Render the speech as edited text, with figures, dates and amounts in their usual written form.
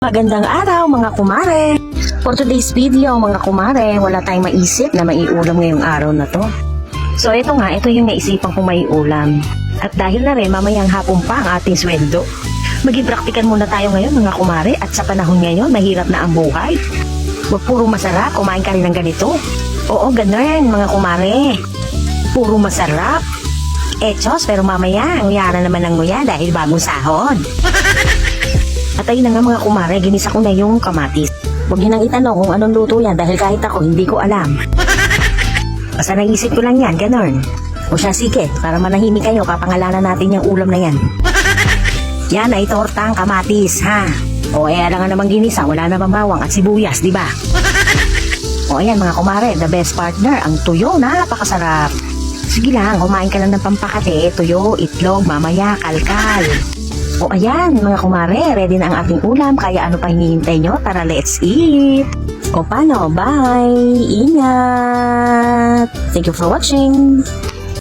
Magandang araw mga kumare! For today's video mga kumare, wala tayong maisip na maiulam ngayong araw na to. So ito yung naisipan kong maiulam. At dahil na rin mamayang hapon pa ang ating sweldo, maging praktikan muna tayo ngayon mga kumare, at sa panahon ngayon mahirap na ang buhay. Huwag puro masarap, kumain ka rin ng ganito. Oo, ganun mga kumare. Puro masarap. Chos, pero mamaya ang yara naman ng nguya dahil bagong sahod. At ayun na nga mga kumare, ginisa ko na yung kamatis. Huwag niyo nang itanong kung anong luto yan dahil kahit ako hindi ko alam. Basta naisip ko lang yan, ganon. O siya, sige, para manahimik kayo, papangalanan natin yung ulam na yan. Yan ay tortang kamatis, ha? O alam nga naman ginisa, wala namang bawang at sibuyas, di ba? O ayan mga kumare, the best partner, ang tuyo, napakasarap. Sige lang, kumain ka lang ng pampakate, tuyo, itlog, mamaya, kalkal. O ayan, mga kumare, ready na ang ating ulam, kaya ano pa hinihintay nyo? Tara, let's eat! O paano? Bye! Ingat! Thank you for watching!